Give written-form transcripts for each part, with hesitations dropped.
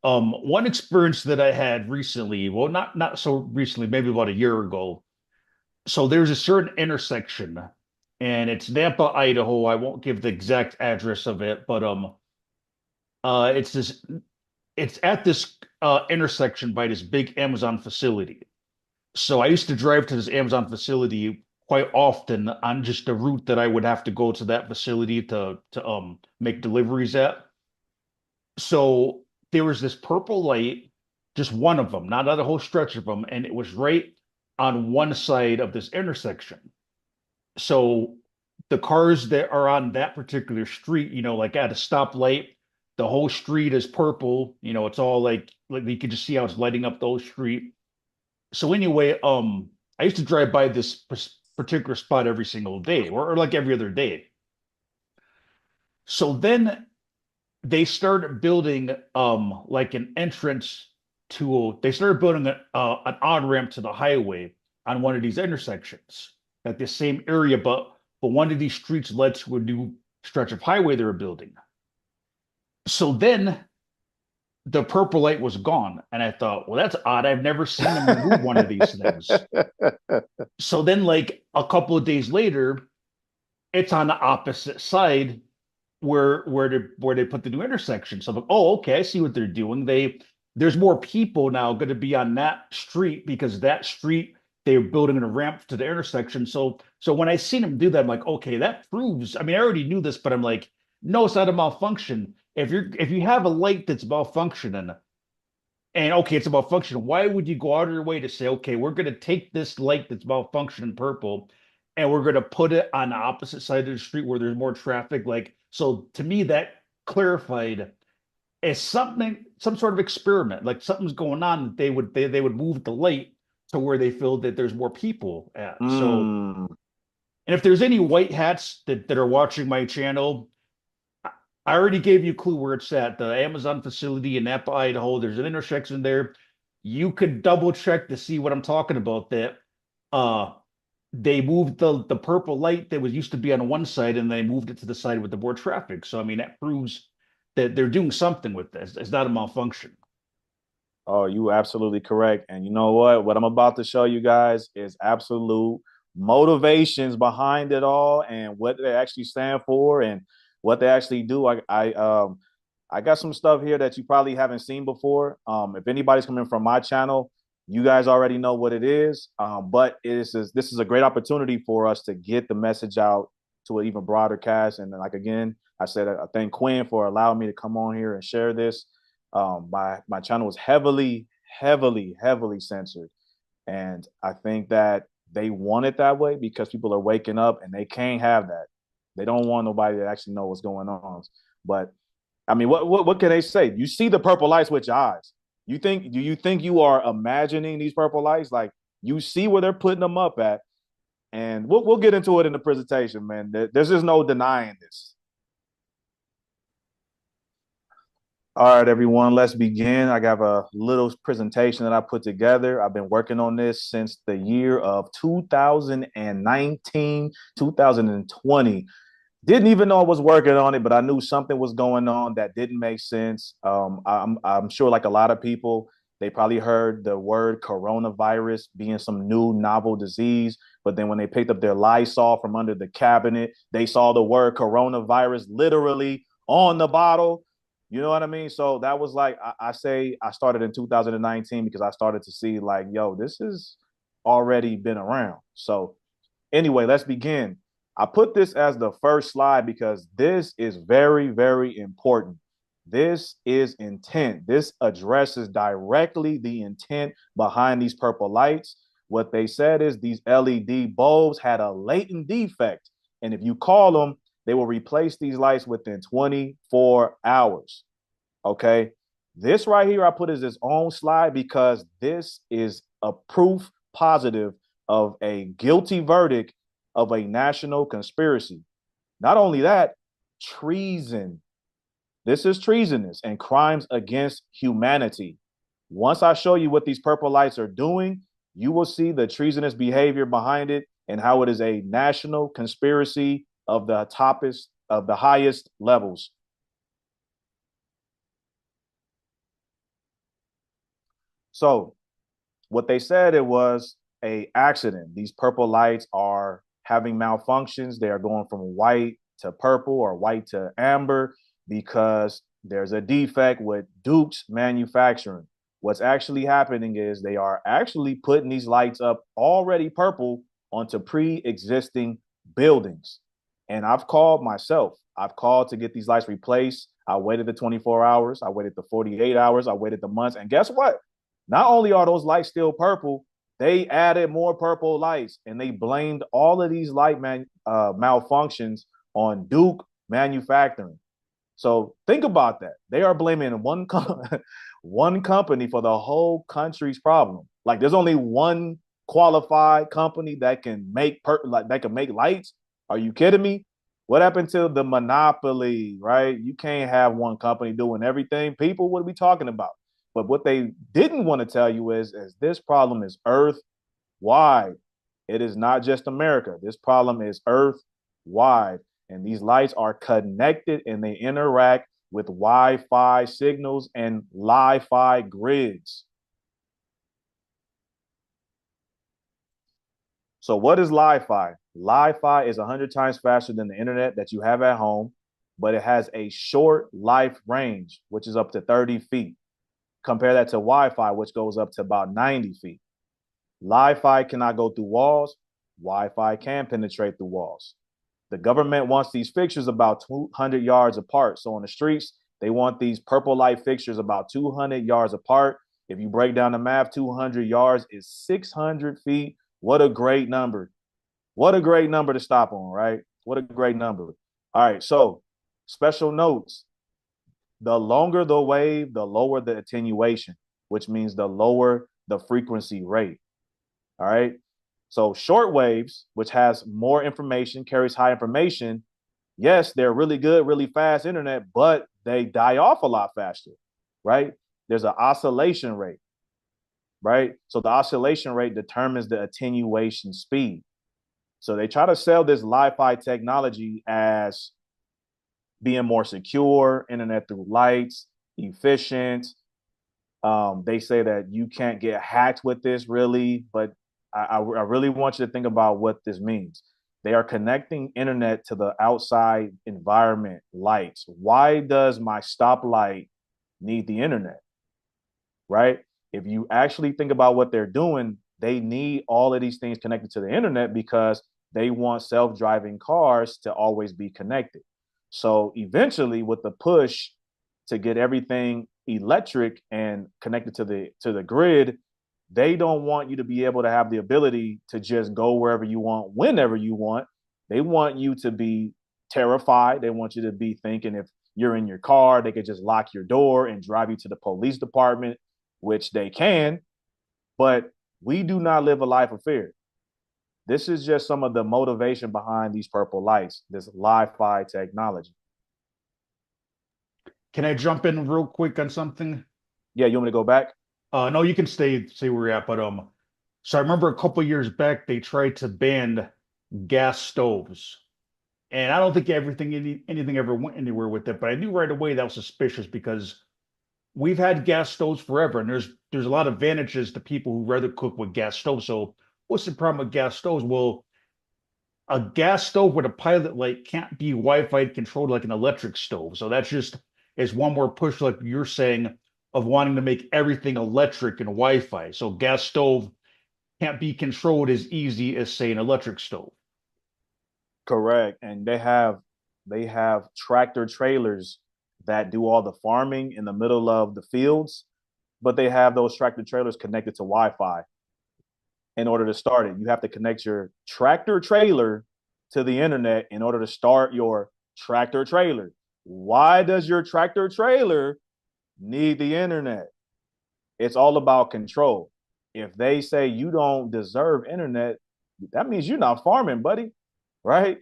One experience that I had recently, well, not so recently, maybe about a year ago. So there's a certain intersection, and it's Nampa, Idaho. I won't give the exact address of it, but it's this, it's at this intersection by this big Amazon facility. So I used to drive to this Amazon facility quite often on just the route that I would have to go to that facility to make deliveries at. So there was this purple light, just one of them, not a whole stretch of them, and it was right on one side of this intersection. So the cars that are on that particular street, like at a stoplight, the whole street is purple. It's all like you can just see how it's lighting up the whole street. So anyway, I used to drive by this particular spot every single day, or like every other day. So then they started building like an entrance they started building an on-ramp to the highway on one of these intersections at the same area, but one of these streets led to a new stretch of highway they were building. So then the purple light was gone, and I thought, well, that's odd. I've never seen them remove one of these things. So then, like a couple of days later, it's on the opposite side where they put the new intersection. So I'm like, oh, okay, I see what they're doing. There's more people now going to be on that street because that street they're building a ramp to the intersection. So when I seen them do that, I'm like, okay, that proves. I mean, I already knew this, but I'm like, no, it's not a malfunction. If you have a light that's malfunctioning, and okay, it's a malfunction, why would you go out of your way to say, okay, we're going to take this light that's malfunctioning purple and we're going to put it on the opposite side of the street where there's more traffic? Like, so to me, that clarified as some sort of experiment, like something's going on that they would move the light to where they feel that there's more people at. So, Mm. and if there's any white hats that are watching my channel, I already gave you a clue where it's at. The Amazon facility in Napa, Idaho. There's an intersection there. You could double check to see what I'm talking about. That uh they moved the purple light that was used to be on one side and they moved it to the side with the more traffic. So I mean that proves that they're doing something with this. It's not a malfunction. Oh, you absolutely correct. And you know what? What I'm about to show you guys is absolute motivations behind it all and what they actually stand for and what they actually do. I got some stuff here that you probably haven't seen before. If anybody's coming from my channel, you guys already know what it is. But this is a great opportunity for us to get the message out to an even broader cast. And like again, I said I thank Quinn for allowing me to come on here and share this. My channel was heavily censored, and I think that they want it that way because people are waking up and they can't have that. They don't want nobody to actually know what's going on. But I mean, what can they say? You see the purple lights with your eyes. Do you think you are imagining these purple lights? Like you see where they're putting them up at, and we'll get into it in the presentation, man. There's just no denying this. All right, everyone, let's begin. I got a little presentation that I put together. I've been working on this since the year of 2019, 2020. Didn't even know I was working on it, but I knew something was going on that didn't make sense. I'm sure, like a lot of people, they probably heard the word coronavirus being some new novel disease. But then when they picked up their Lysol from under the cabinet, they saw the word coronavirus literally on the bottle. You know what I mean? So that was like I say I started in 2019 because I started to see like, yo, this has already been around. So anyway, let's begin. I put this as the first slide because this is very important. This is intent. This addresses directly the intent behind these purple lights. What they said is these LED bulbs had a latent defect. And if you call them, they will replace these lights within 24 hours. Okay. This right here, I put as its own slide because this is a proof positive of a guilty verdict of a national conspiracy. Not only that, treason. This is treasonous and crimes against humanity. Once I show you what these purple lights are doing, you will see the treasonous behavior behind it and how it is a national conspiracy of the toppest of the highest levels. So what they said, it was a accident. These purple lights are having malfunctions. They are going from white to purple or white to amber because there's a defect with Duke's manufacturing. What's actually happening is they are actually putting these lights up already purple onto pre-existing buildings. And I've called myself. I've called to get these lights replaced. I waited the 24 hours. I waited the 48 hours. I waited the months. And guess what? Not only are those lights still purple, they added more purple lights, and they blamed all of these malfunctions on Duke manufacturing. So think about that. They are blaming one company for the whole country's problem. Like there's only one qualified company that can make lights. Are you kidding me? What happened to the monopoly, right? You can't have one company doing everything. People, what are we talking about? But what they didn't want to tell you is this problem is earth wide. It is not just America. This problem is earth wide. And these lights are connected and they interact with Wi-Fi signals and Li-Fi grids. So what is Li-Fi? Li-Fi is 100 times faster than the internet that you have at home, but it has a short life range, which is up to 30 feet. Compare that to Wi-Fi, which goes up to about 90 feet. Li-Fi cannot go through walls. Wi-Fi can penetrate through walls. The government wants these fixtures about 200 yards apart. So on the streets, they want these purple light fixtures about 200 yards apart. If you break down the math, 200 yards is 600 feet. What a great number. What a great number to stop on, right? What a great number. All right, so special notes. The longer the wave, the lower the attenuation, which means the lower the frequency rate. All right. So short waves, which has more information, carries high information. Yes, they're really good, really fast internet, but they die off a lot faster, right? There's an oscillation rate, right? So the oscillation rate determines the attenuation speed. So they try to sell this Li-Fi technology as being more secure, internet through lights, efficient. They say that you can't get hacked with this really, but I really want you to think about what this means. They are connecting internet to the outside environment, lights. Why does my stoplight need the internet? Right? If you actually think about what they're doing, they need all of these things connected to the internet because they want self-driving cars to always be connected. So eventually, with the push to get everything electric and connected to the grid, they don't want you to be able to have the ability to just go wherever you want, whenever you want. They want you to be terrified. They want you to be thinking if you're in your car, they could just lock your door and drive you to the police department, which they can. But we do not live a life of fear. This is just some of the motivation behind these purple lights, this Li-Fi technology. Can I jump in real quick on something? Yeah, you want me to go back? No, you can stay where you're at, but so I remember a couple years back they tried to ban gas stoves, and I don't think anything ever went anywhere with it. But I knew right away that was suspicious because we've had gas stoves forever, and there's a lot of advantages to people who rather cook with gas stoves. So what's the problem with gas stoves? Well, a gas stove with a pilot light can't be Wi-Fi controlled like an electric stove. So that's just is one more push, like you're saying, of wanting to make everything electric and Wi-Fi. So gas stove can't be controlled as easy as say an electric stove. Correct. And they have tractor trailers that do all the farming in the middle of the fields, but they have those tractor trailers connected to Wi-Fi. In order to start it, you have to connect your tractor trailer to the internet in order to start your tractor trailer. Why does your tractor trailer need the internet? It's all about control. If they say you don't deserve internet, that means you're not farming, buddy, right?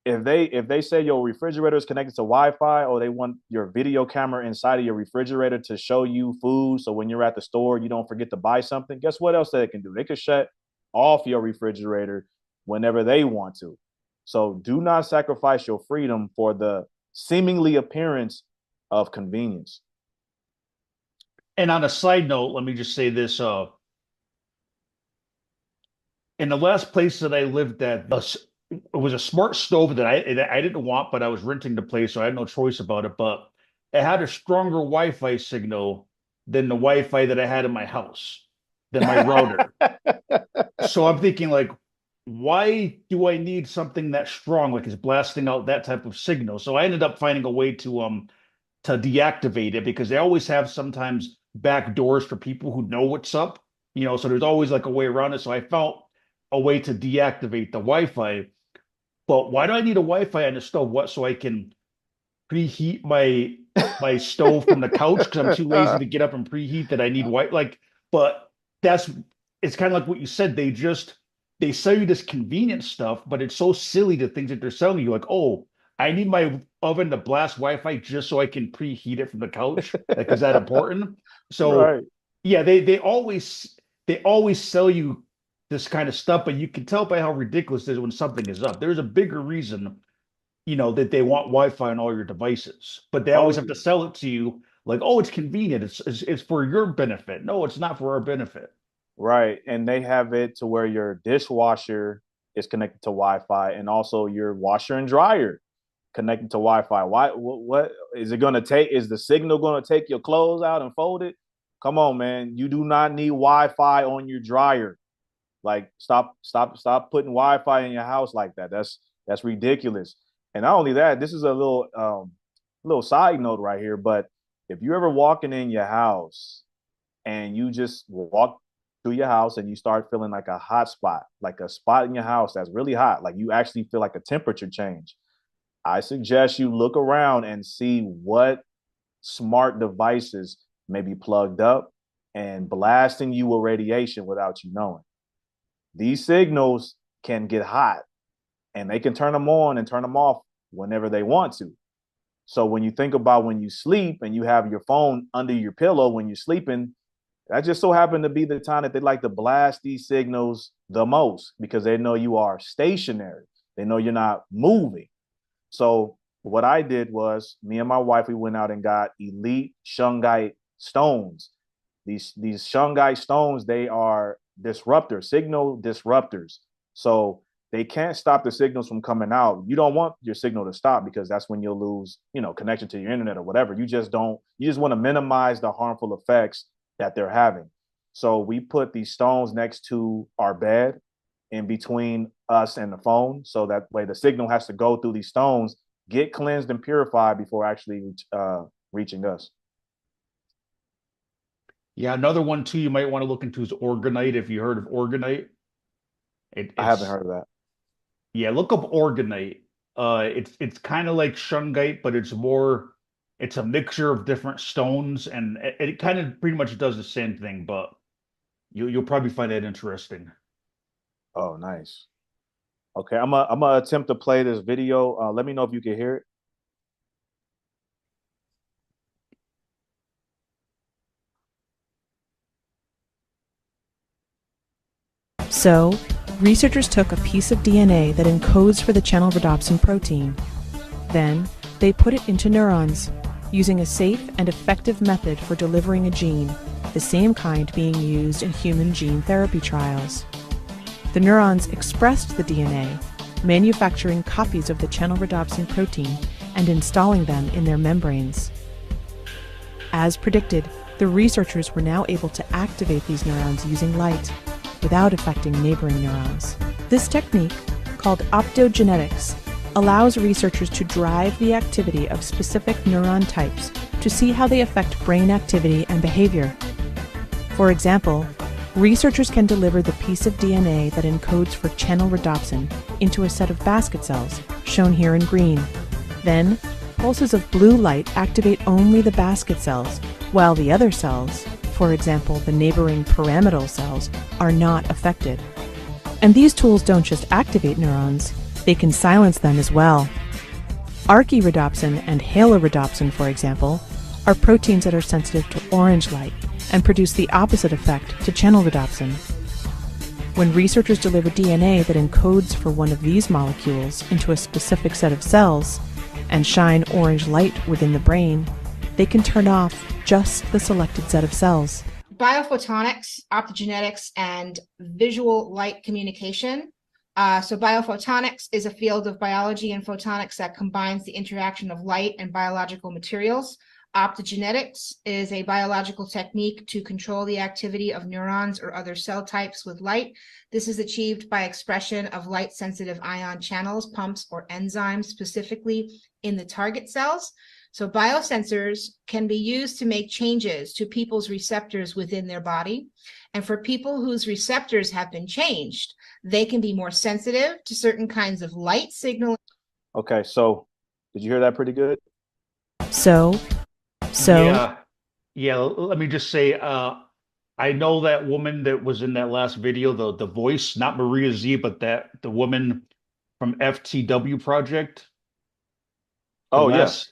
If they say your refrigerator is connected to Wi-Fi, or they want your video camera inside of your refrigerator to show you food, so when you're at the store you don't forget to buy something, guess what else they can do? They could shut off your refrigerator whenever they want to. So do not sacrifice your freedom for the seemingly appearance of convenience. And on a side note, let me just say this: in the last place that I lived at, it was a smart stove that I didn't want, but I was renting the place, so I had no choice about it. But it had a stronger Wi-Fi signal than the Wi-Fi that I had in my house, than my router. So I'm thinking like, why do I need something that strong, like it's blasting out that type of signal? So I ended up finding a way to deactivate it because they always have sometimes back doors for people who know what's up, so there's always like a way around it. So I found a way to deactivate the Wi-Fi. But why do I need a Wi-Fi on the stove? What, so I can preheat my stove from the couch because I'm too lazy to get up and preheat that I need white like, but that's it's kind of like what you said. They sell you this convenient stuff, but it's so silly the things that they're selling you. Like, oh, I need my oven to blast Wi-Fi just so I can preheat it from the couch. Like, is that important? So Right. yeah, they always sell you this kind of stuff, but you can tell by how ridiculous it is when something is up. There's a bigger reason that they want Wi-Fi on all your devices, but they Oh always have yeah. to sell it to you like, oh, it's convenient. It's for your benefit. No, it's not for our benefit. Right. And they have it to where your dishwasher is connected to Wi-Fi and also your washer and dryer connected to Wi-Fi. Why what is it going to take? Is the signal going to take your clothes out and fold it? Come on, man. You do not need Wi-Fi on your dryer. Like stop putting Wi-Fi in your house like that. That's ridiculous. And not only that, this is a little side note right here, but if you're ever walking in your house and you just walk through your house and you start feeling like a hot spot, like a spot in your house that's really hot, like you actually feel like a temperature change, I suggest you look around and see what smart devices may be plugged up and blasting you with radiation without you knowing. These signals can get hot and they can turn them on and turn them off whenever they want to. So when you think about when you sleep and you have your phone under your pillow when you're sleeping, that just so happened to be the time that they like to blast these signals the most because they know you are stationary. They know you're not moving. So what I did was me and my wife, we went out and got elite shungite stones. These shungite stones, they are disruptors, signal disruptors. So they can't stop the signals from coming out. You don't want your signal to stop because that's when you'll lose, connection to your internet or whatever. You just want to minimize the harmful effects that they're having. So we put these stones next to our bed in between us and the phone. So that way the signal has to go through these stones, get cleansed and purified before actually reaching us. Yeah, another one too you might want to look into is organite. If you heard of organite, I haven't it's heard of that. yeah, look up organite. It's kind of like shungite, but it's a mixture of different stones, and it kind of pretty much does the same thing. But you'll probably find that interesting. Oh, nice. Okay, I'm gonna attempt to play this video. Let me know if you can hear it. So, researchers took a piece of DNA that encodes for the channel rhodopsin protein. Then, they put it into neurons, using a safe and effective method for delivering a gene, the same kind being used in human gene therapy trials. The neurons expressed the DNA, manufacturing copies of the channel rhodopsin protein and installing them in their membranes. As predicted, the researchers were now able to activate these neurons using light, without affecting neighboring neurons. This technique, called optogenetics, allows researchers to drive the activity of specific neuron types to see how they affect brain activity and behavior. For example, researchers can deliver the piece of DNA that encodes for channel rhodopsin into a set of basket cells, shown here in green. Then, pulses of blue light activate only the basket cells, while the other cells, for example the neighboring pyramidal cells, are not affected. And these tools don't just activate neurons, they can silence them as well. Archirhodopsin and halorhodopsin, for example, are proteins that are sensitive to orange light and produce the opposite effect to channel rhodopsin. When researchers deliver DNA that encodes for one of these molecules into a specific set of cells and shine orange light within the brain, they can turn off just the selected set of cells. Biophotonics, optogenetics, and visual light communication. So biophotonics is a field of biology and photonics that combines the interaction of light and biological materials. Optogenetics is a biological technique to control the activity of neurons or other cell types with light. This is achieved by expression of light-sensitive ion channels, pumps, or enzymes, specifically in the target cells. So biosensors can be used to make changes to people's receptors within their body. And for people whose receptors have been changed, they can be more sensitive to certain kinds of light signal. Okay, so did you hear that pretty good? So Yeah, let me just say, I know that woman that was in that last video, the voice, not Maria Z, but the woman from FTW Project. The Oh, yeah. last,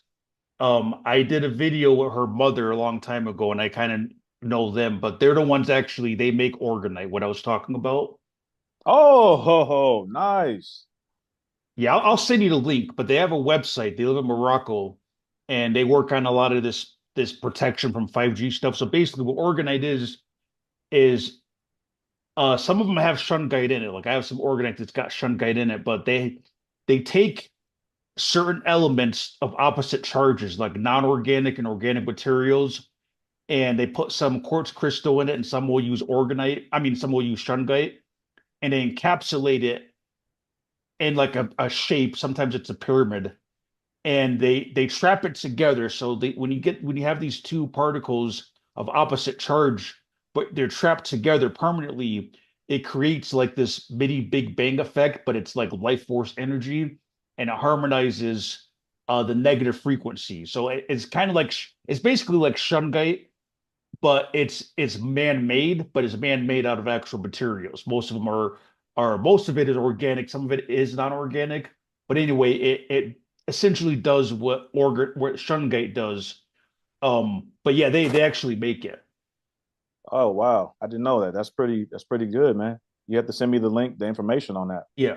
I did a video with her mother a long time ago, and I kind of know them, but they're the ones actually, they make orgonite, what I was talking about. Oh, nice. Yeah, I'll send you the link, but they have a website. They live in Morocco, and they work on a lot of this protection from 5G stuff. So basically, what orgonite is some of them have shungite in it. Like I have some orgonite that's got shungite in it, but they take certain elements of opposite charges, like non-organic and organic materials, and they put some quartz crystal in it, and some will use orgonite. I mean, some will use shungite, and they encapsulate it in like a shape. Sometimes it's a pyramid, and they trap it together. So when you have these two particles of opposite charge, but they're trapped together permanently, it creates like this mini Big Bang effect, but it's like life force energy, and it harmonizes the negative frequency. So it's kind of like it's basically like shungite, but it's man-made, but it's man-made out of actual materials. Most of them are most of it is organic, some of it is non-organic. But anyway, it essentially does what shungite does. But yeah, they actually make it. Oh, wow. I didn't know that. That's pretty good, man. You have to send me the link, the information on that. Yeah.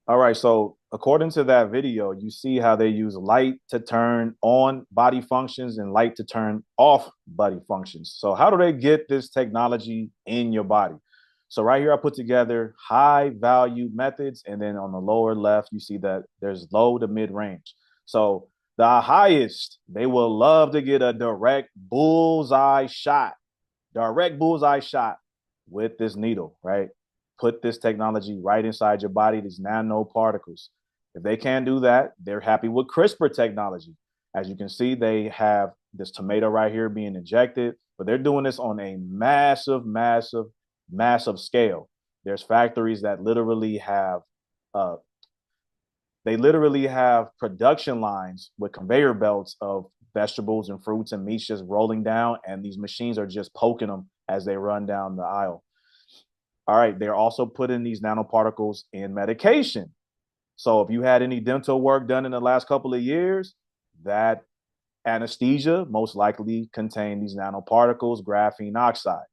All right. So according to that video, you see how they use light to turn on body functions and light to turn off body functions. So how do they get this technology in your body? So right here, I put together high value methods. And then on the lower left, you see that there's low to mid range. So the highest, they will love to get a direct bullseye shot with this needle, right? Put this technology right inside your body, these nanoparticles. If they can't do that, they're happy with CRISPR technology. As you can see, they have this tomato right here being injected, but they're doing this on a massive, massive, massive scale. There's factories that literally have production lines with conveyor belts of vegetables and fruits and meats just rolling down, and these machines are just poking them as they run down the aisle. All right, they're also putting these nanoparticles in medication. So if you had any dental work done in the last couple of years, that anesthesia most likely contained these nanoparticles, graphene oxide.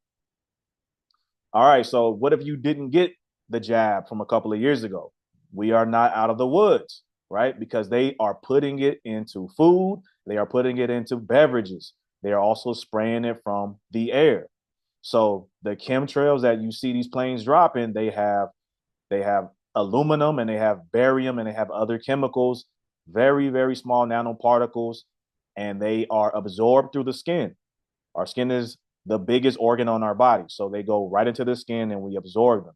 All right, so what if you didn't get the jab from a couple of years ago? We are not out of the woods, right? Because they are putting it into food. They are putting it into beverages. They are also spraying it from the air. So the chemtrails that you see these planes dropping, they have aluminum and they have barium and they have other chemicals, very, very small nanoparticles, and they are absorbed through the skin. Our skin is the biggest organ on our body. So they go right into the skin and we absorb them.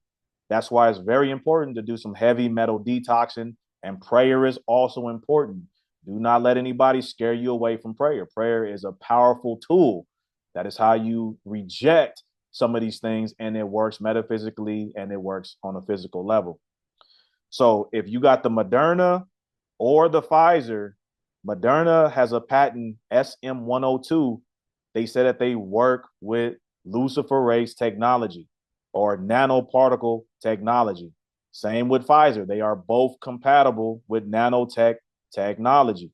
That's why it's very important to do some heavy metal detoxing, and prayer is also important. Do not let anybody scare you away from prayer. Prayer is a powerful tool. That is how you reject some of these things, and it works metaphysically and it works on a physical level. So if you got the Moderna or the Pfizer, Moderna has a patent SM102. They said that they work with luciferase technology or nanoparticle technology. Same with Pfizer. They are both compatible with nanotech technology.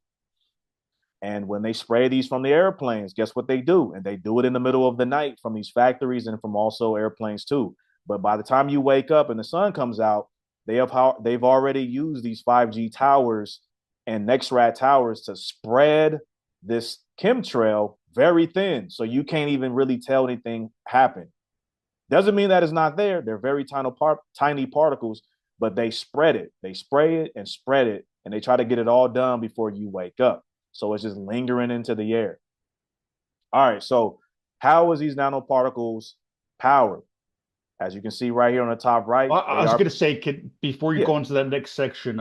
And when they spray these from the airplanes, guess what they do? And they do it in the middle of the night from these factories and from also airplanes too. But by the time you wake up and the sun comes out, they've already used these 5G towers and NextRad towers to spread this chemtrail very thin, so you can't even really tell anything happened. Doesn't mean that it's not there. They're very tiny particles, but they spread it. They spray it and spread it, and they try to get it all done before you wake up. So it's just lingering into the air. All right, so how is these nanoparticles powered? As you can see right here on the top right, I was going to say, before you Yeah. go into that next section,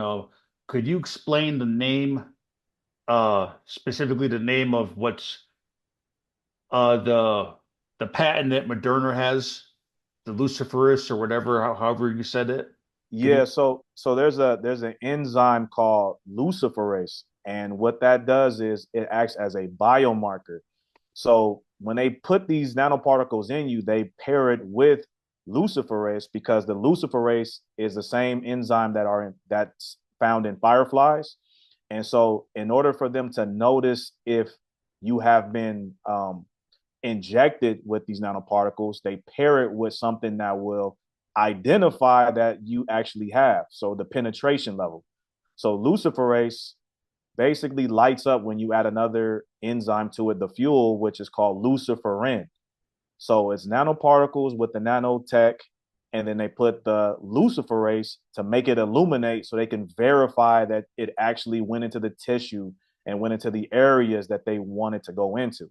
could you explain the name, specifically the name of what's the patent that Moderna has, the Luciferase or whatever, however you said it? Yeah, so there's an enzyme called luciferase, and what that does is it acts as a biomarker. So when they put these nanoparticles in you, they pair it with luciferase because the luciferase is the same enzyme that's found in fireflies. And so in order for them to notice if you have been injected with these nanoparticles, they pair it with something that will identify that you actually have. So the penetration level. So luciferase basically lights up when you add another enzyme to it, the fuel, which is called luciferin. So it's nanoparticles with the nanotech, and then they put the luciferase to make it illuminate so they can verify that it actually went into the tissue and went into the areas that they wanted to go into.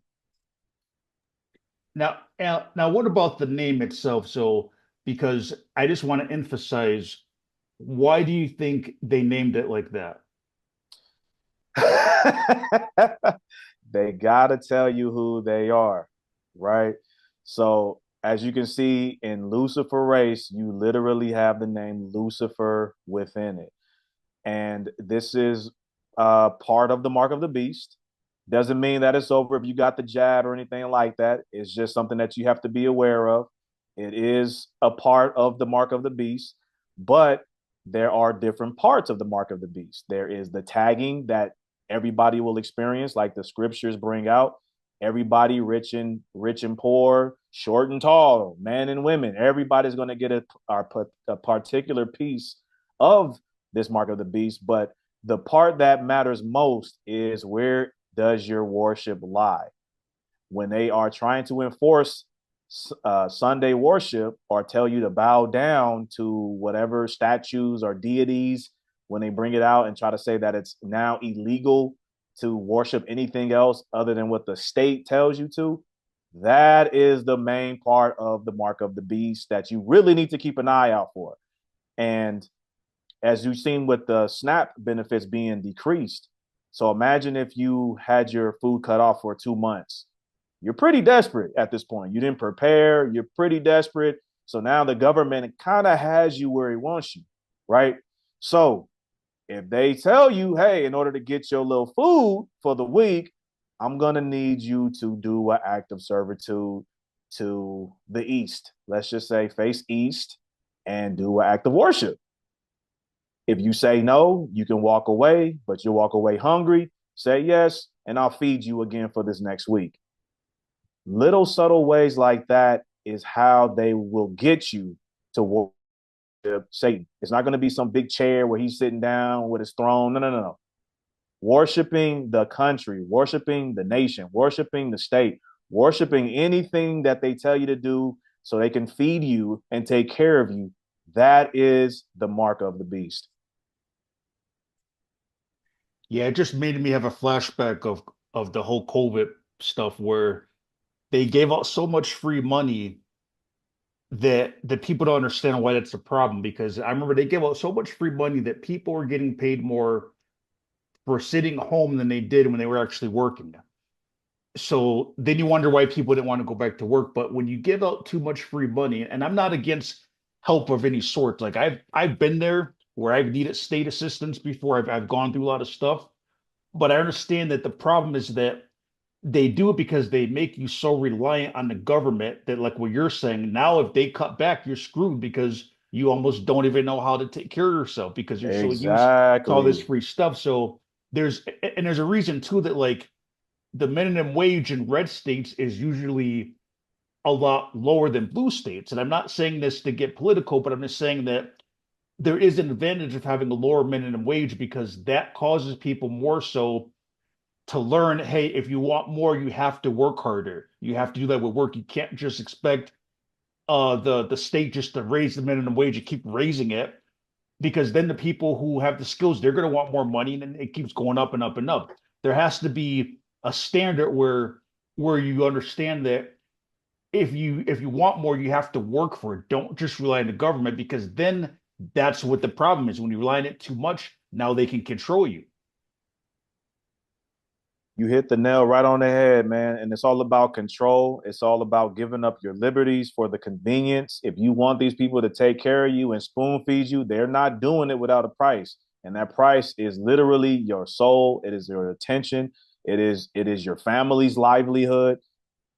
Now, what about the name itself? So, because I just want to emphasize, why do you think they named it like that? They gotta tell you who they are, right? So as you can see in luciferase, you literally have the name Lucifer within it. And this is part of the mark of the beast. Doesn't mean that it's over if you got the jab or anything like that. It's just something that you have to be aware of. It is a part of the mark of the beast, but there are different parts of the mark of the beast. There is the tagging that everybody will experience, like the scriptures bring out. Everybody, rich and poor, short and tall, men and women, everybody's going to get a particular piece of this mark of the beast. But the part that matters most is, where does your worship lie? When they are trying to enforce Sunday worship or tell you to bow down to whatever statues or deities, when they bring it out and try to say that it's now illegal to worship anything else other than what the state tells you to, that is the main part of the mark of the beast that you really need to keep an eye out for. And as you've seen with the SNAP benefits being decreased, so imagine if you had your food cut off for 2 months. You're pretty desperate at this point. You didn't prepare. You're pretty desperate. So now the government kind of has you where he wants you, right? So if they tell you, hey, in order to get your little food for the week, I'm going to need you to do an act of servitude to the east. Let's just say face east and do an act of worship. If you say no, you can walk away, but you'll walk away hungry. Say yes, and I'll feed you again for this next week. Little subtle ways like that is how they will get you to worship Satan. It's not going to be some big chair where he's sitting down with his throne. No. Worshiping the country, worshiping the nation, worshiping the state, worshiping anything that they tell you to do so they can feed you and take care of you. That is the mark of the beast. Yeah, it just made me have a flashback of the whole COVID stuff where they gave out so much free money that people don't understand why that's a problem. Because I remember they gave out so much free money that people were getting paid more for sitting home than they did when they were actually working. So then you wonder why people didn't want to go back to work. But when you give out too much free money, and I'm not against help of any sort, like I've been there where I've needed state assistance before. I've gone through a lot of stuff, but I understand that the problem is that they do it because they make you so reliant on the government that, like what you're saying, now if they cut back, you're screwed because you almost don't even know how to take care of yourself because you're so used to all this Exactly. free stuff. So there's a reason too that, like, the minimum wage in red states is usually a lot lower than blue states. And I'm not saying this to get political, but I'm just saying that there is an advantage of having a lower minimum wage because that causes people more so to learn, hey, if you want more, you have to work harder. You have to do that with work. You can't just expect the state just to raise the minimum wage and keep raising it, because then the people who have the skills, they're going to want more money, and then it keeps going up and up and up. There has to be a standard where you understand that if you want more, you have to work for it. Don't just rely on the government, because then that's what the problem is. When you rely on it too much, now they can control you. You hit the nail right on the head, man. And it's all about control. It's all about giving up your liberties for the convenience. If you want these people to take care of you and spoon feed you, they're not doing it without a price. And that price is literally your soul. It is your attention. It is your family's livelihood.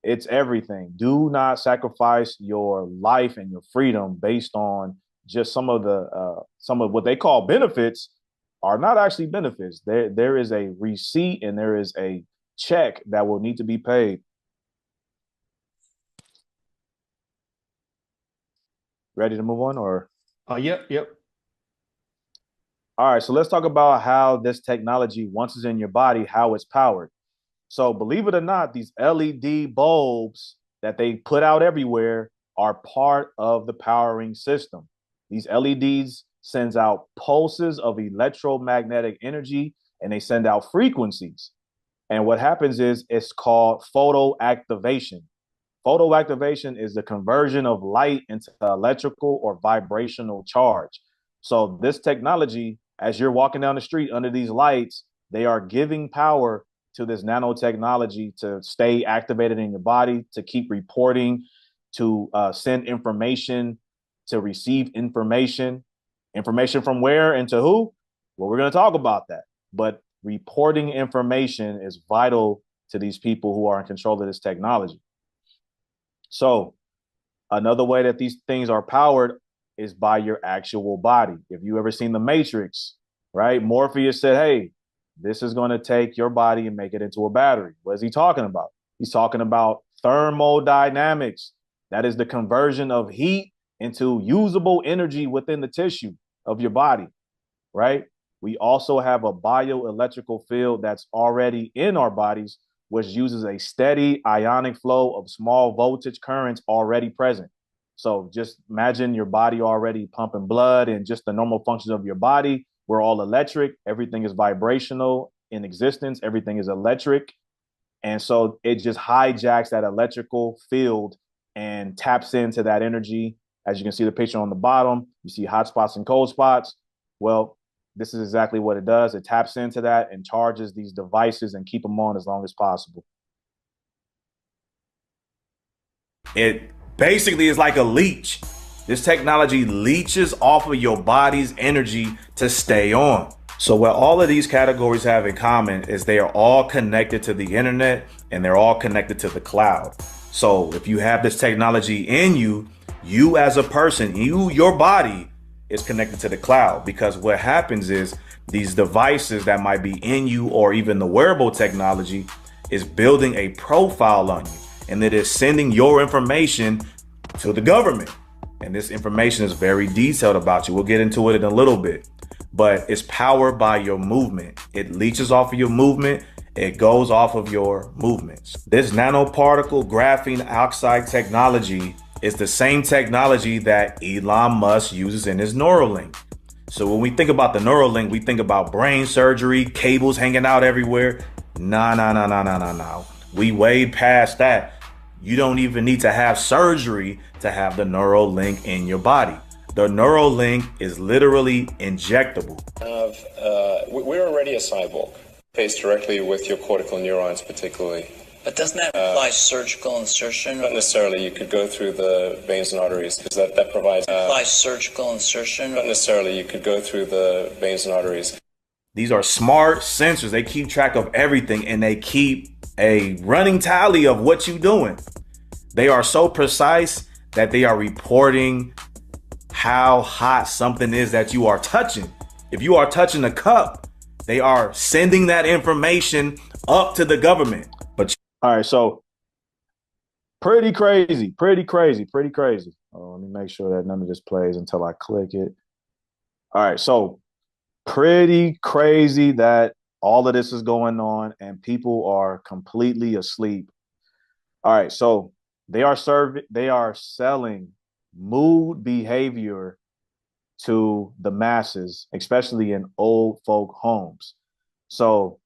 It's everything. Do not sacrifice your life and your freedom based on just some of what they call benefits are not actually benefits. There is a receipt and there is a check that will need to be paid. Ready to move on, or? Yep. All right, so let's talk about how this technology, once it's in your body, how it's powered. So believe it or not, these LED bulbs that they put out everywhere are part of the powering system. These LEDs sends out pulses of electromagnetic energy, and they send out frequencies. And what happens is it's called photoactivation. Photoactivation is the conversion of light into electrical or vibrational charge. So this technology, as you're walking down the street under these lights, they are giving power to this nanotechnology to stay activated in your body, to keep reporting, to send information, to receive information. Information from where and to who? Well, we're going to talk about that. But reporting information is vital to these people who are in control of this technology. So another way that these things are powered is by your actual body. If you ever seen The Matrix, right? Morpheus said, hey, this is going to take your body and make it into a battery. What is he talking about? He's talking about thermodynamics. That is the conversion of heat into usable energy within the tissue of your body, right? We also have a bioelectrical field that's already in our bodies, which uses a steady ionic flow of small voltage currents already present. So just imagine your body already pumping blood and just the normal functions of your body. We're all electric. Everything is vibrational in existence. Everything is electric. And so it just hijacks that electrical field and taps into that energy. As you can see the picture on the bottom, you see hot spots and cold spots. Well, this is exactly what it does. It taps into that and charges these devices and keep them on as long as possible. It basically is like a leech. This technology leeches off of your body's energy to stay on. So what all of these categories have in common is they are all connected to the internet and they're all connected to the cloud. So if you have this technology in you, you as a person, your body is connected to the cloud, because what happens is these devices that might be in you or even the wearable technology is building a profile on you, and it is sending your information to the government. And this information is very detailed about you. We'll get into it in a little bit, but it's powered by your movement. It leeches off of your movement. It goes off of your movements. This nanoparticle graphene oxide technology is the same technology that Elon Musk uses in his Neuralink. So when we think about the Neuralink, we think about brain surgery, cables hanging out everywhere. No. We way past that. You don't even need to have surgery to have the Neuralink in your body. The Neuralink is literally injectable. We're already a cyborg, based directly with your cortical neurons particularly. But doesn't that imply surgical insertion? Not necessarily. You could go through the veins and arteries, because that provides... implies surgical insertion? Not necessarily. You could go through the veins and arteries. These are smart sensors. They keep track of everything, and they keep a running tally of what you're doing. They are so precise that they are reporting how hot something is that you are touching. If you are touching a cup, they are sending that information up to the government. But all right, so pretty crazy. Let me make sure that none of this plays until I click it. All right, so pretty crazy that All of this is going on, and people are completely asleep. All right, so they are selling mood behavior to the masses, especially in old folk homes. So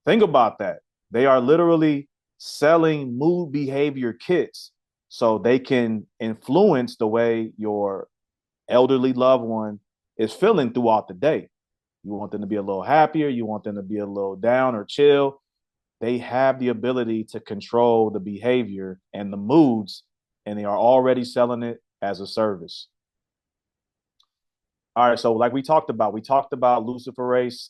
think about that. They are literally selling mood behavior kits so they can influence the way your elderly loved one is feeling throughout the day. You want them to be a little happier, you want them to be a little down or chill. They have the ability to control the behavior and the moods, and they are already selling it as a service. All right, so like we talked about luciferase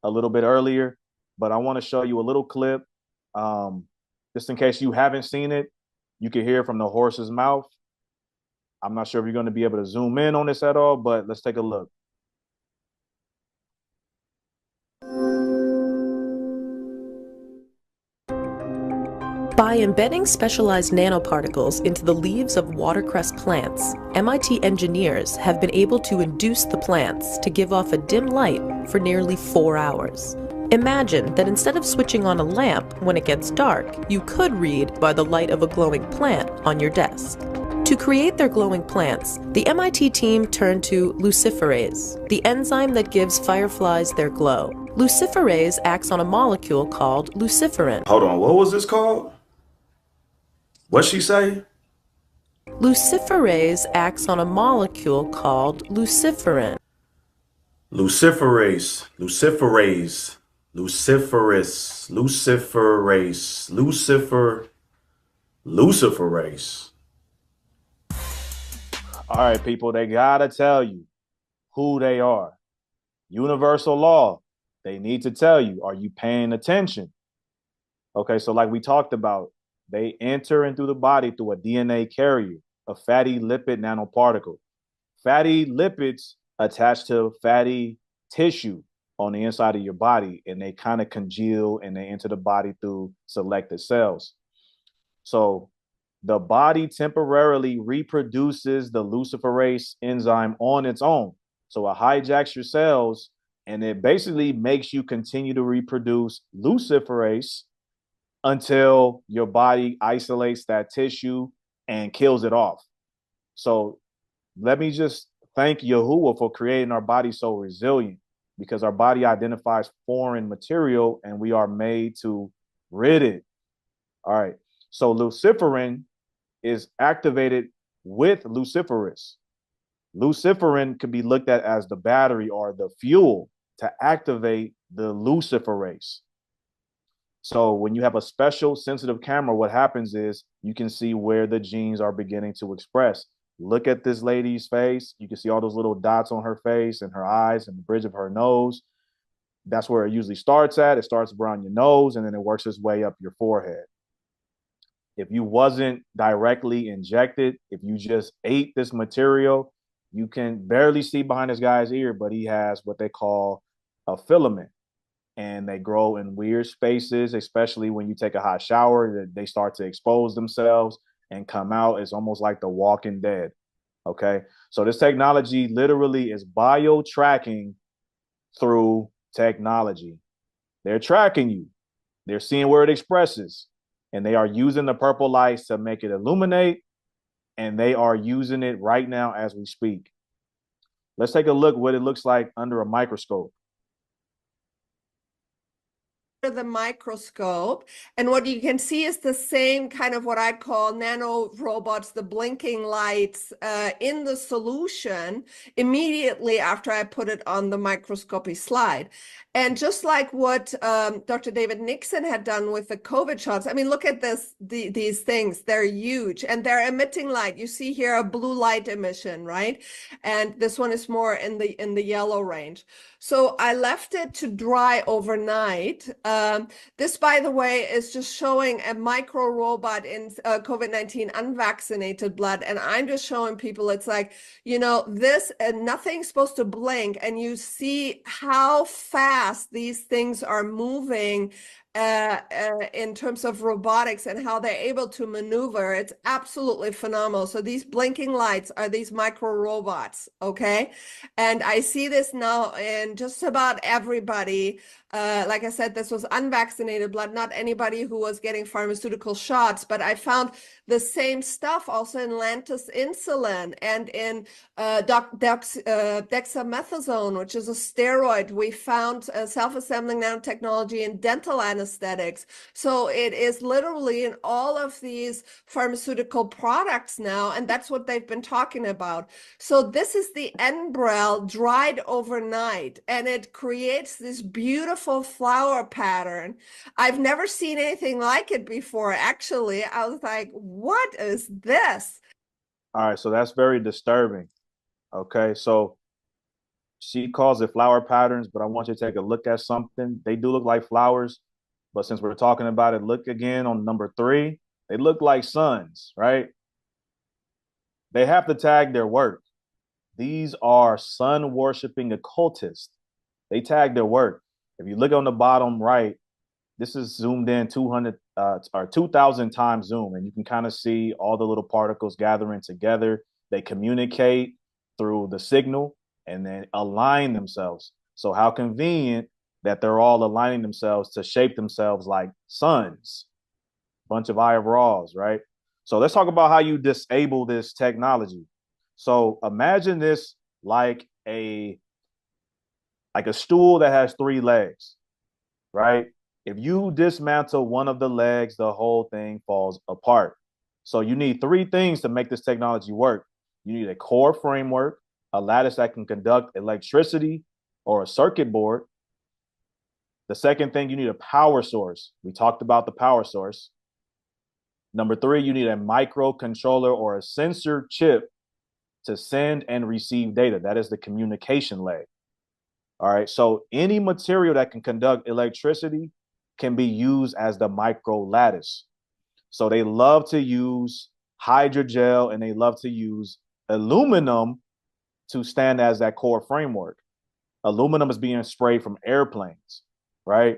a little bit earlier, but I want to show you a little clip, just in case you haven't seen it. You can hear it from the horse's mouth. I'm not sure if you're going to be able to zoom in on this at all, but let's take a look. By embedding specialized nanoparticles into the leaves of watercress plants, MIT engineers have been able to induce the plants to give off a dim light for nearly 4 hours. Imagine that instead of switching on a lamp when it gets dark, you could read by the light of a glowing plant on your desk. To create their glowing plants, the MIT team turned to luciferase, the enzyme that gives fireflies their glow. Luciferase acts on a molecule called luciferin. Hold on, what was this called? What'd she say? Luciferase acts on a molecule called luciferin. Luciferase. All right, people, they gotta tell you who they are. Universal law. They need to tell you, are you paying attention? Okay, so like we talked about, they enter into the body through a DNA carrier, a fatty lipid nanoparticle. Fatty lipids attach to fatty tissue on the inside of your body, and they kind of congeal and they enter the body through selected cells. So the body temporarily reproduces the luciferase enzyme on its own. So it hijacks your cells, and it basically makes you continue to reproduce luciferase until your body isolates that tissue and kills it off. So let me just thank Yahuah for creating our body so resilient, because our body identifies foreign material and we are made to rid it. All right. So luciferin is activated with luciferase. Luciferin could be looked at as the battery or the fuel to activate the luciferase. So when you have a special sensitive camera, what happens is you can see where the genes are beginning to express. Look at this lady's face. You can see all those little dots on her face and her eyes and the bridge of her nose. That's where it usually starts at. It starts around your nose, and then it works its way up your forehead. If you wasn't directly injected, if you just ate this material, you can barely see behind this guy's ear, but he has what they call a filament. And they grow in weird spaces, especially when you take a hot shower. They start to expose themselves and come out. It's almost like the Walking Dead. Okay, so this technology literally is bio-tracking through technology. They're tracking you. They're seeing where it expresses, and they are using the purple lights to make it illuminate, and they are using it right now as we speak. Let's take a look what it looks like under a microscope. The microscope, and what you can see is the same kind of what I call nano robots, the blinking lights in the solution immediately after I put it on the microscopy slide. And just like what Dr. David Nixon had done with the COVID shots, I mean, look at this, these things, they're huge and they're emitting light. You see here a blue light emission, right? And this one is more in the yellow range. So I left it to dry overnight. This, by the way, is just showing a micro robot in COVID-19 unvaccinated blood. And I'm just showing people, it's like, you know, this and nothing's supposed to blink. And you see how fast these things are moving in terms of robotics and how they're able to maneuver. It's absolutely phenomenal. So these blinking lights are these micro robots, okay? And I see this now in just about everybody. Like I said, this was unvaccinated blood, not anybody who was getting pharmaceutical shots, but I found the same stuff also in Lantus insulin and in dexamethasone, which is a steroid. We found self-assembling nanotechnology in dental anesthetics. So it is literally in all of these pharmaceutical products now, and that's what they've been talking about. So this is the Enbrel dried overnight, and it creates this beautiful flower pattern. I've never seen anything like it before, actually. I was like, what is this? All right, so that's very disturbing. Okay, so she calls it flower patterns, but I want you to take a look at something. They do look like flowers, but since we're talking about it, look again on number 3. They look like suns, right? They have to tag their work. These are sun worshiping occultists. They tag their work. If you look on the bottom right, this is zoomed in 200 or 2,000 times zoom, and you can kind of see all the little particles gathering together. They communicate through the signal and then align themselves. So how convenient that they're all aligning themselves to shape themselves like suns. Bunch of IRAs, right? So let's talk about how you disable this technology. So imagine this like a stool that has 3 legs, right? If you dismantle one of the legs, the whole thing falls apart. So you need 3 things to make this technology work. You need a core framework, a lattice that can conduct electricity, or a circuit board. The second thing, you need a power source. We talked about the power source. Number 3, you need a microcontroller or a sensor chip to send and receive data. That is the communication leg. All right, so any material that can conduct electricity can be used as the micro lattice. So they love to use hydrogel and they love to use aluminum to stand as that core framework. Aluminum is being sprayed from airplanes, right?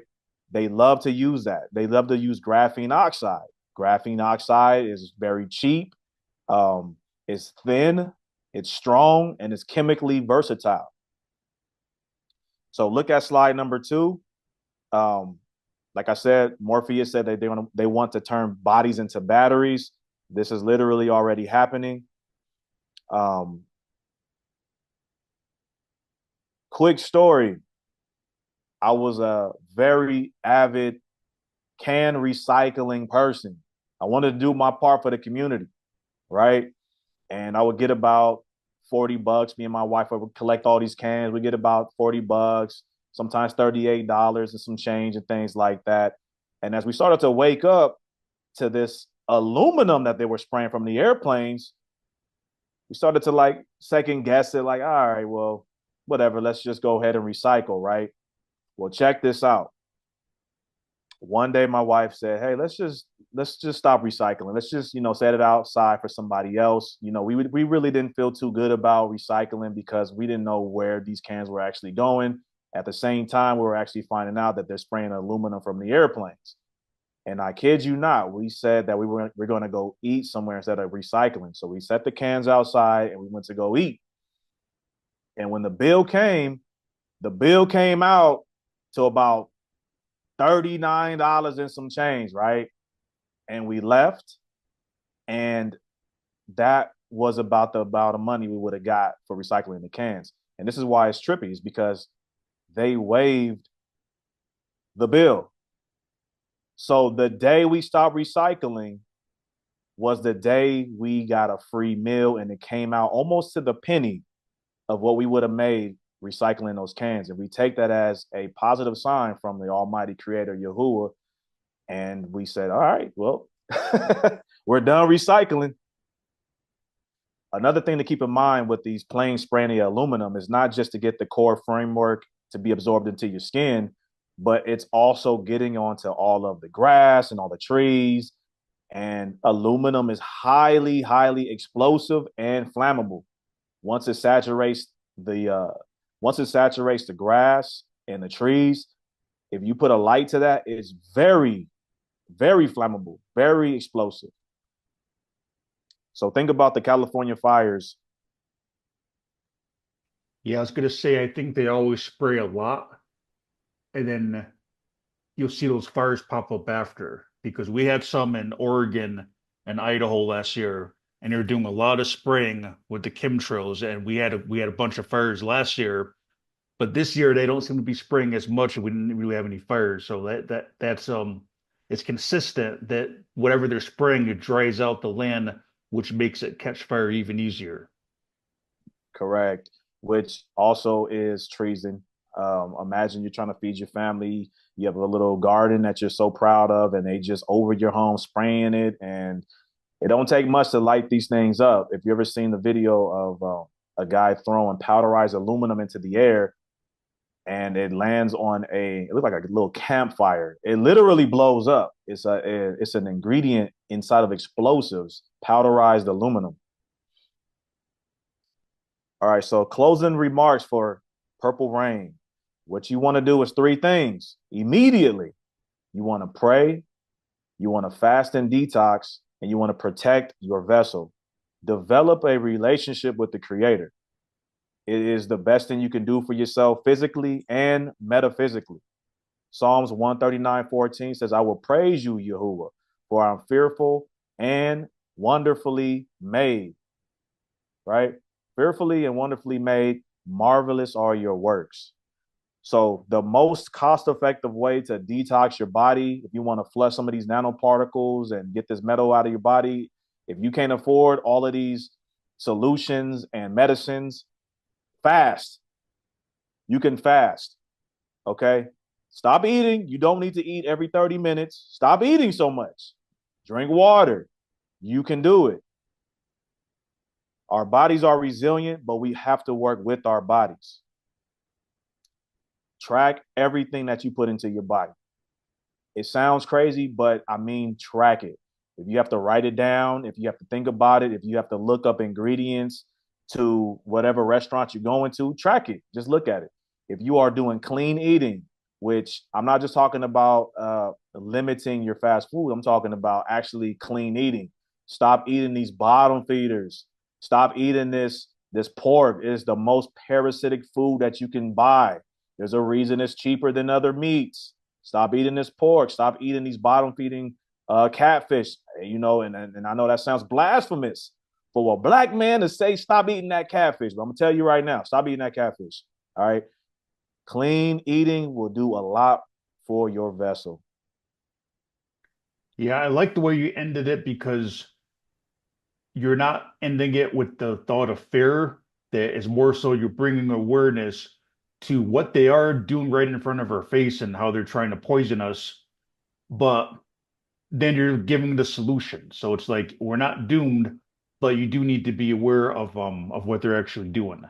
They love to use that. They love to use graphene oxide. Graphene oxide is very cheap, it's thin, it's strong, and it's chemically versatile. So look at slide number 2. Like I said, Morpheus said that they want to turn bodies into batteries. This is literally already happening. Quick story. I was a very avid can recycling person. I wanted to do my part for the community, right? And I would get about $40. Me and my wife would collect all these cans. We get about $40, sometimes $38 and some change and things like that. And as we started to wake up to this aluminum that they were spraying from the airplanes, we started to like second guess it, like, all right, well, whatever, let's just go ahead and recycle, right? Well, check this out. One day my wife said, hey, let's just stop recycling. Let's just, set it outside for somebody else. We really didn't feel too good about recycling because we didn't know where these cans were actually going. At the same time, we were actually finding out that they're spraying aluminum from the airplanes. And I kid you not, we said that we're going to go eat somewhere instead of recycling. So we set the cans outside and we went to go eat. And when the bill came out to about $39 and some change, right? And we left, and that was about the amount of money we would have got for recycling the cans. And this is why it's trippy, is because they waived the bill. So the day we stopped recycling was the day we got a free meal, and it came out almost to the penny of what we would have made recycling those cans. And we take that as a positive sign from the Almighty Creator, Yahuah. And we said, all right, well, we're done recycling. Another thing to keep in mind with these plain spraying the aluminum is not just to get the core framework to be absorbed into your skin, but it's also getting onto all of the grass and all the trees. And aluminum is highly, highly explosive and flammable. Once it saturates the grass and the trees, If you put a light to that, it's very, very flammable, very explosive. So think about the California fires. Yeah, I was gonna say, I think they always spray a lot, and then you'll see those fires pop up after, because we had some in Oregon and Idaho last year, and they were doing a lot of spraying with the chemtrails, and we had a bunch of fires last year, but this year they don't seem to be spraying as much, and we didn't really have any fires. So that's it's consistent that whatever they're spraying, it dries out the land, which makes it catch fire even easier. Correct, which also is treason. Imagine you're trying to feed your family. You have a little garden that you're so proud of, and they just over your home spraying it. And it don't take much to light these things up. If you ever seen the video of a guy throwing powderized aluminum into the air, and it lands on it looked like a little campfire. It literally blows up. It's an ingredient inside of explosives, powderized aluminum. All right, so closing remarks for Purple Rain. What you want to do is three things immediately. You want to pray, you want to fast and detox, and you want to protect your vessel. Develop a relationship with the Creator. It is the best thing you can do for yourself physically and metaphysically. Psalms 139:14 says, I will praise you, Yahuwah, for I'm fearful and wonderfully made. Right? Fearfully and wonderfully made, marvelous are your works. So the most cost-effective way to detox your body, if you want to flush some of these nanoparticles and get this metal out of your body, if you can't afford all of these solutions and medicines, fast. You can fast. Okay? Stop eating. You don't need to eat every 30 minutes. Stop eating so much. Drink water. You can do it. Our bodies are resilient, but we have to work with our bodies. Track everything that you put into your body. It sounds crazy, but I mean, track it. If you have to write it down, if you have to think about it, if you have to look up ingredients to whatever restaurant you're going to, track it. Just look at it. If you are doing clean eating, which I'm not just talking about limiting your fast food, I'm talking about actually clean eating. Stop eating these bottom feeders. Stop eating this pork. It is the most parasitic food that you can buy. There's a reason it's cheaper than other meats. Stop eating this pork. Stop eating these bottom feeding catfish. You know, and I know that sounds blasphemous for a black man to say stop eating that catfish. But I'm gonna tell you right now, stop eating that catfish. All right. Clean eating will do a lot for your vessel. Yeah, I like the way you ended it, because you're not ending it with the thought of fear. That is more so you're bringing awareness to what they are doing right in front of our face and how they're trying to poison us. But then you're giving the solution. So it's like we're not doomed, but you do need to be aware of what they're actually doing.